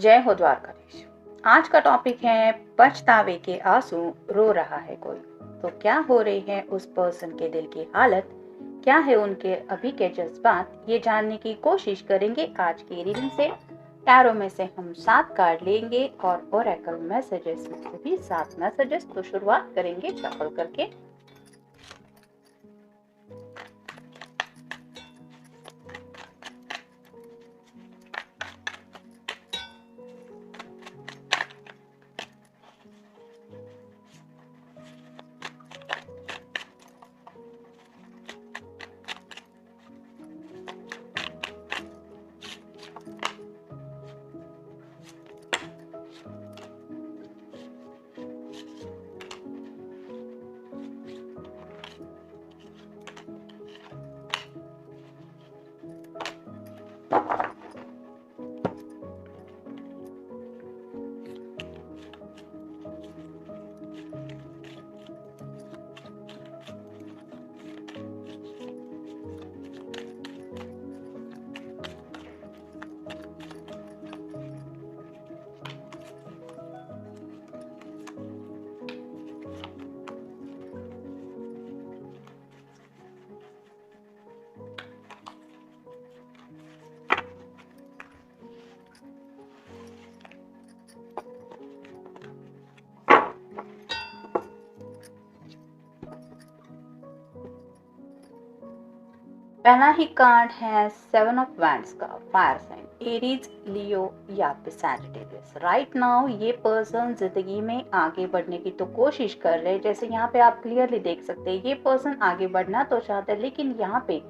जय हो द्वारकाधीश। आज का टॉपिक है पछतावे के आंसू रो रहा है कोई। तो क्या हो रही है उस पर्सन के दिल की हालत, क्या है उनके अभी के जज्बात, ये जानने की कोशिश करेंगे आज की रीडिंग से। टैरो में से हम 7 कार्ड लेंगे और ओरेकल मैसेजेस में से भी 7 मैसेजेस। तो शुरुआत करेंगे शफल करके। पहला ही कार्ड है 7 ऑफ वैंड्स का, फायर साइन, एरीज, लियो या फिर सैजिटेरियस। राइट नाउ ये पर्सन जिंदगी में आगे बढ़ने की तो कोशिश कर रहे हैं। जैसे यहाँ पे आप क्लियरली देख सकते हैं ये पर्सन आगे बढ़ना तो चाहता है, लेकिन यहाँ पे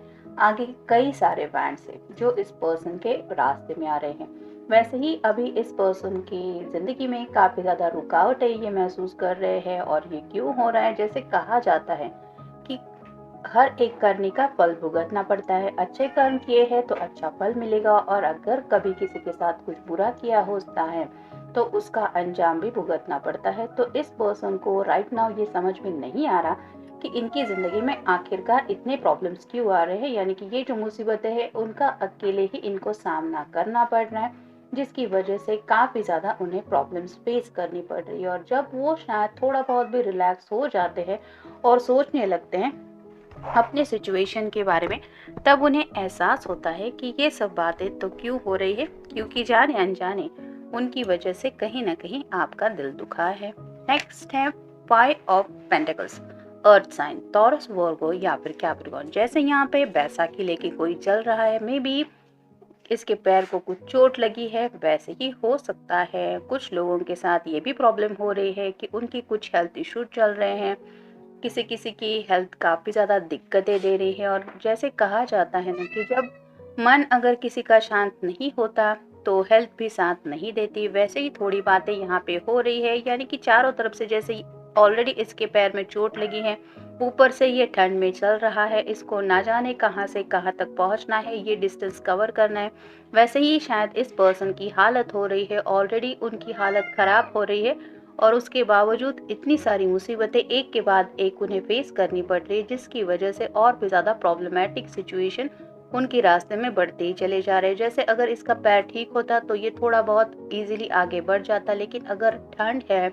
आगे कई सारे वैंड्स है जो इस पर्सन के रास्ते में आ रहे हैं। वैसे ही अभी इस पर्सन की जिंदगी में काफी ज्यादा रुकावट है, ये महसूस कर रहे हैं। और ये क्यों हो रहा है? जैसे कहा जाता है कि हर एक करने का फल भुगतना पड़ता है। अच्छे कर्म किए हैं तो अच्छा फल मिलेगा, और अगर कभी किसी के साथ कुछ बुरा किया होता है तो उसका अंजाम भी भुगतना पड़ता है। तो इस पर्सन को राइट नाउ ये समझ में नहीं आ रहा कि इनकी जिंदगी में आखिरकार इतने प्रॉब्लम्स क्यों आ रहे हैं, यानी कि ये जो मुसीबतें हैं उनका अकेले ही इनको सामना करना पड़ रहा है, जिसकी वजह से काफी ज्यादा उन्हें प्रॉब्लम्स फेस करनी पड़ रही है। और जब वो शायद थोड़ा बहुत भी रिलैक्स हो जाते हैं और सोचने लगते हैं अपने सिचुएशन के बारे में, तब उन्हें एहसास होता है कि ये सब बातें तो क्यों हो रही है, क्योंकि जाने अनजाने उनकी वजह से कहीं ना कहीं आपका दिल दुखा है। नेक्स्ट है 5 of pentacles, earth sign, Taurus, Virgo या फिर कैप्रिकॉर्न। जैसे यहाँ पे बैसाखी लेके कोई चल रहा है, मे बी इसके पैर को कुछ चोट लगी है, वैसे ही हो सकता है कुछ लोगों के साथ ये भी प्रॉब्लम हो रही है कि उनकी कुछ हेल्थ इश्यूज चल रहे हैं। किसी किसी की हेल्थ काफ़ी ज़्यादा दिक्कतें दे रही है। और जैसे कहा जाता है ना कि जब मन अगर किसी का शांत नहीं होता तो हेल्थ भी साथ नहीं देती, वैसे ही थोड़ी बातें यहाँ पे हो रही है। यानी कि चारों तरफ से जैसे ऑलरेडी इसके पैर में चोट लगी है, ऊपर से ये ठंड में चल रहा है, इसको ना जाने कहाँ से कहाँ तक पहुँचना है, ये डिस्टेंस कवर करना है। वैसे ही शायद इस पर्सन की हालत हो रही है, ऑलरेडी उनकी हालत ख़राब हो रही है, और उसके बावजूद इतनी सारी मुसीबतें एक के बाद एक उन्हें फेस करनी पड़ रही है, जिसकी वजह से और भी ज़्यादा प्रॉब्लमेटिक सिचुएशन उनके रास्ते में बढ़ते ही चले जा रहे हैं। जैसे अगर इसका पैर ठीक होता तो ये थोड़ा बहुत इजीली आगे बढ़ जाता, लेकिन अगर ठंड है,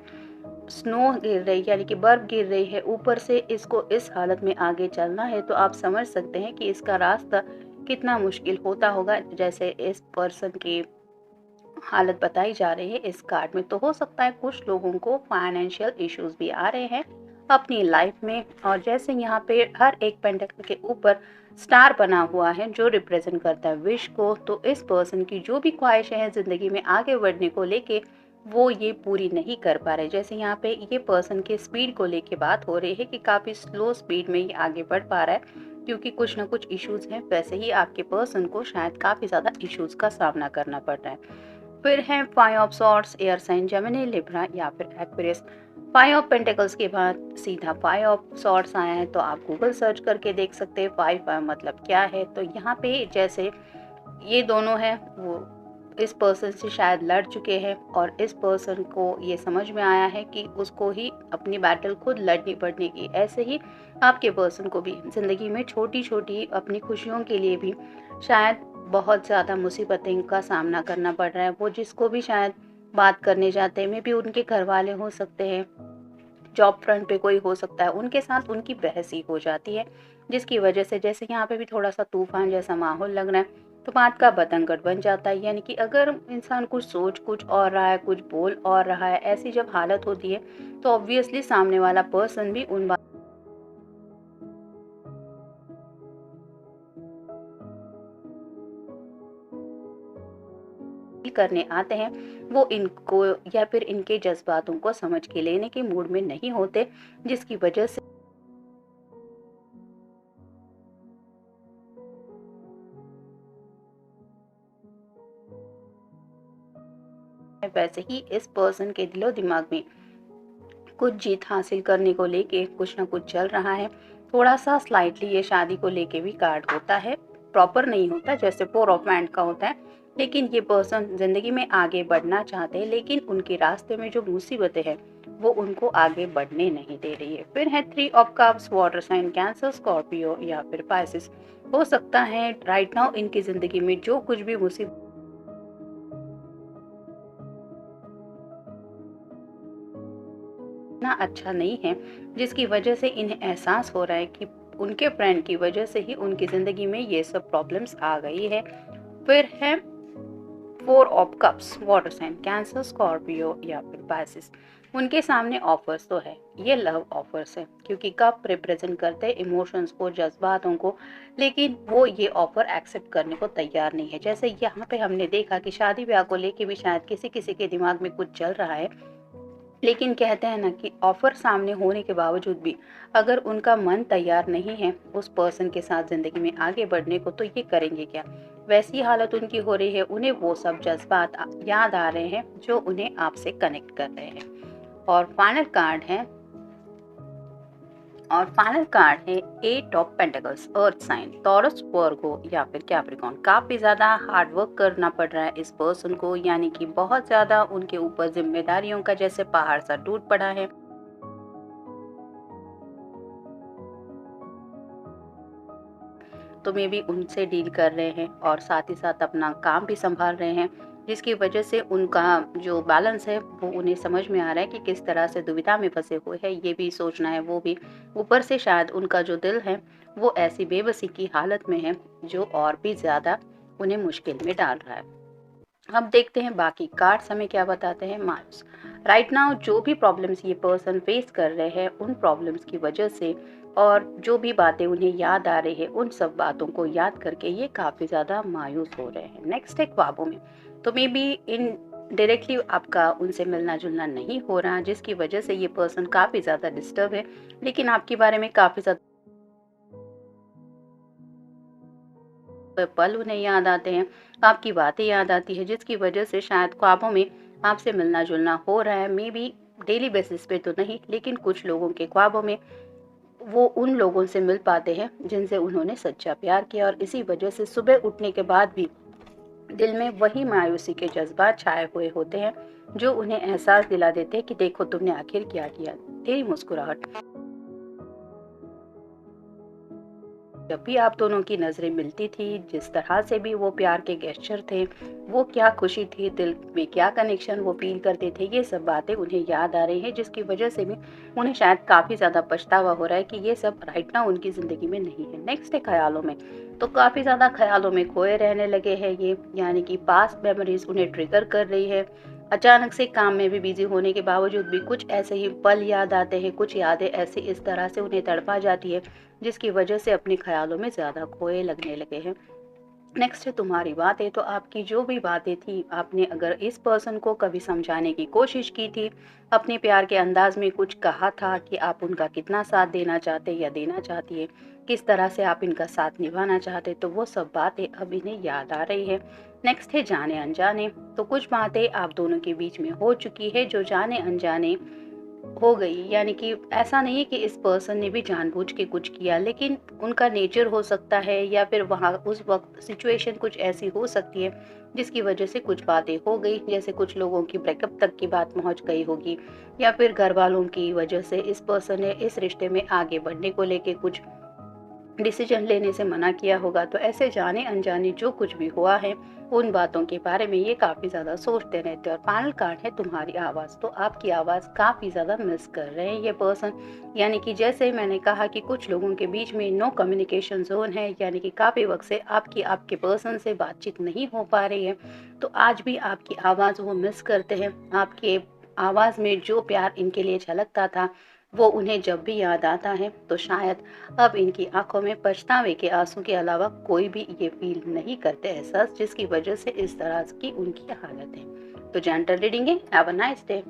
स्नो गिर रही यानी कि बर्फ गिर रही है, ऊपर से इसको इस हालत में आगे चलना है, तो आप समझ सकते हैं कि इसका रास्ता कितना मुश्किल होता होगा। जैसे इस पर्सन की हालत बताई जा रही है इस कार्ड में, तो हो सकता है कुछ लोगों को फाइनेंशियल इश्यूज भी आ रहे हैं अपनी लाइफ में। और जैसे यहाँ पे हर एक पेंटेकल के ऊपर स्टार बना हुआ है जो रिप्रेजेंट करता है विश को, तो इस पर्सन की जो भी ख्वाहिशें हैं जिंदगी में आगे बढ़ने को लेके वो ये पूरी नहीं कर पा रहे। जैसे यहाँ पे ये पर्सन के स्पीड को लेके बात हो रही है कि काफी स्लो स्पीड में ये आगे बढ़ पा रहा है, क्योंकि कुछ ना कुछ इश्यूज हैं। वैसे ही आपके पर्सन को शायद काफी ज्यादा इश्यूज का सामना करना पड़ रहा है। फिर है 5 of swords, air sign, Gemini, Libra या फिर एक्वेरियस। 5 ऑफ पेंटिकल्स के बाद सीधा 5 ऑफ सॉर्ड्स आया है, तो आप गूगल सर्च करके देख सकते हैं 5 मतलब क्या है। तो यहाँ पे जैसे ये दोनों हैं वो इस पर्सन से शायद लड़ चुके हैं, और इस पर्सन को ये समझ में आया है कि उसको ही अपनी बैटल खुद लड़नी पड़ेगी। ऐसे ही आपके पर्सन को भी ज़िंदगी में छोटी छोटी अपनी खुशियों के लिए भी शायद बहुत ज़्यादा मुसीबतें का सामना करना पड़ रहा है। वो जिसको भी शायद बात करने जाते हैं, मे बी उनके घर वाले हो सकते हैं, जॉब फ्रंट पे कोई हो सकता है, उनके साथ उनकी बहस ही हो जाती है, जिसकी वजह से जैसे यहाँ पे भी थोड़ा-सा तूफ़ान जैसा माहौल लग रहा है, तो बात का बतंगड़ बन जाता है। यानी कि अगर इंसान कुछ सोच कुछ और रहा है, कुछ बोल और रहा है, ऐसी जब हालत होती है, तो ऑब्वियसली सामने वाला पर्सन भी उन बात करने आते हैं, वो इनको या फिर इनके जज़्बातों को समझ के लेने के मूड में नहीं होते, जिसकी वजह से वैसे ही इस पर्सन के दिलो-दिमाग में कुछ जीत हासिल करने को लेके कुछ ना कुछ चल रहा है। थोड़ा-सा स्लाइटली ये शादी को लेके भी कार्ड होता है, प्रॉपर नहीं होता जैसे 4 ऑफ हैंड का होता है, लेकिन ये पर्सन ज़िंदगी में आगे बढ़ना चाहते हैं, लेकिन उनके रास्ते में जो मुसीबतें हैं, वो उनको आगे बढ़ने नहीं दे रही है। फिर है 3 of cups, water sign, Cancer, Scorpio या फिर पाइसेस। हो सकता है राइट नाउ इनकी ज़िंदगी में जो कुछ भी मुसीबत इतना अच्छा नहीं है, जिसकी वजह से इन्हें एहसास हो रहा है कि उनके फ्रेंड की वजह से ही उनकी ज़िंदगी में ये सब प्रॉब्लम्स आ गई है। फिर है 4 of cups, water sign, Cancer, Scorpio या फिर पाइसेस। उनके सामने ऑफर्स तो है, ये लव ऑफर्स है, क्योंकि कप रिप्रेजेंट करते हैं इमोशंस को, जज्बातों को, लेकिन वो ये ऑफर एक्सेप्ट करने को तैयार नहीं है। जैसे यहाँ पे हमने देखा कि शादी ब्याह को लेके भी शायद किसी किसी के दिमाग में कुछ चल रहा है, लेकिन कहते हैं ना कि ऑफर सामने होने के बावजूद भी अगर उनका मन तैयार नहीं है उस पर्सन के साथ ज़िंदगी में आगे बढ़ने को, तो ये करेंगे क्या? वैसी हालत उनकी हो रही है, उन्हें वो सब जज़्बात याद आ रहे हैं जो उन्हें आपसे कनेक्ट कर रहे हैं। और फाइनल कार्ड है eight of pentacles, earth sign, Taurus, Virgo या फिर कैप्रिकॉर्न। काफी ज्यादा हार्ड वर्क करना पड़ रहा है इस पर्सन को, यानी कि बहुत ज्यादा उनके ऊपर जिम्मेदारियों का जैसे पहाड़ सा टूट पड़ा है। तो मे बी उनसे डील कर रहे हैं और साथ ही साथ अपना काम भी संभाल रहे हैं, जिसकी वजह से उनका जो बैलेंस है वो उन्हें समझ में आ रहा है कि किस तरह से दुविधा में फंसे हुए हैं, ये भी सोचना है वो भी। ऊपर से शायद उनका जो दिल है वो ऐसी बेबसी की हालत में है जो और भी ज़्यादा उन्हें मुश्किल में डाल रहा है। अब देखते हैं बाकी कार्ड्स हमें क्या बताते हैं। मार्स, राइट नाउ जो भी प्रॉब्लम्स ये पर्सन फेस कर रहे हैं उन प्रॉब्लम्स की वजह से और जो भी बातें उन्हें याद आ रही है उन सब बातों को याद करके ये काफ़ी ज़्यादा मायूस हो रहे हैं। नेक्स्ट है ख्वाबों में, तो मे बी इन डायरेक्टली आपका उनसे मिलना जुलना नहीं हो रहा, जिसकी वजह से ये पर्सन काफ़ी ज़्यादा डिस्टर्ब है, लेकिन आपके बारे में काफ़ी ज़्यादा पल उन्हें याद आते हैं, आपकी बातें याद आती है, जिसकी वजह से शायद ख्वाबों में आपसे मिलना जुलना हो रहा है। मे बी डेली बेसिस पे तो नहीं, लेकिन कुछ लोगों के ख्वाबों में वो उन लोगों से मिल पाते हैं जिनसे उन्होंने सच्चा प्यार किया, और इसी वजह से सुबह उठने के बाद भी दिल में वही मायूसी के जज्बात छाए हुए होते हैं जो उन्हें एहसास दिला देते हैं कि देखो तुमने आखिर क्या किया। तेरी मुस्कुराहट, जब भी आप दोनों की नज़रें मिलती थी, जिस तरह से भी वो प्यार के गेस्चर थे, वो क्या खुशी थी, दिल में क्या कनेक्शन वो फील करते थे, ये सब बातें उन्हें याद आ रही हैं, जिसकी वजह से भी उन्हें शायद काफ़ी ज़्यादा पछतावा हो रहा है कि ये सब राइट नाउ उनकी ज़िंदगी में नहीं है। नेक्स्ट है ख्यालों में, तो काफ़ी ज़्यादा ख्यालों में खोए रहने लगे हैं ये, यानी कि पास्ट मेमोरीज उन्हें ट्रिगर कर रही है। अचानक से काम में भी बिजी होने के बावजूद भी कुछ ऐसे ही पल याद आते हैं, कुछ यादें ऐसे इस तरह से उन्हें तड़पा जाती है, जिसकी वजह से अपने ख्यालों में ज़्यादा खोए लगने लगे हैं। नेक्स्ट है तुम्हारी बातें, तो आपकी जो भी बातें थी, आपने अगर इस पर्सन को कभी समझाने की कोशिश की थी, अपने प्यार के अंदाज में कुछ कहा था कि आप उनका कितना साथ देना चाहते या देना चाहती है, किस तरह से आप इनका साथ निभाना चाहते, तो वो सब बातें अब इन्हें याद आ रही है। नेक्स्ट है जाने अनजाने, तो कुछ बातें आप दोनों के बीच में हो चुकी है जो जाने अनजाने हो गई, यानी कि ऐसा नहीं है कि इस पर्सन ने भी जानबूझ के कुछ किया, लेकिन उनका नेचर हो सकता है या फिर वहाँ उस वक्त सिचुएशन कुछ ऐसी हो सकती है जिसकी वजह से कुछ बातें हो गई, जैसे कुछ लोगों की ब्रेकअप तक की बात पहुंच गई होगी, या फिर घर वालों की वजह से इस पर्सन ने इस रिश्ते में आगे बढ़ने को लेके कुछ डिसीजन लेने से मना किया होगा। तो ऐसे जाने अनजाने जो कुछ भी हुआ है उन बातों के बारे में ये काफ़ी ज़्यादा सोचते रहते हैं। और फाइनल कार्ड है तुम्हारी आवाज़। तो आपकी आवाज़ काफ़ी ज़्यादा मिस कर रहे हैं ये पर्सन। यानी कि जैसे ही मैंने कहा कि कुछ लोगों के बीच में नो कम्युनिकेशन जोन है, यानी कि काफ़ी वक्त से आपके पर्सन से बातचीत नहीं हो पा रही है। तो आज भी आपकी आवाज़ वो मिस करते हैं। आपके आवाज़ में जो प्यार इनके लिए झलकता था वो उन्हें जब भी याद आता है तो शायद अब इनकी आंखों में पछतावे के आंसू के अलावा कोई भी ये फील नहीं करते एहसास, जिसकी वजह से इस तरह की उनकी हालत है। तो जेंटल रीडिंग है। Have a nice day.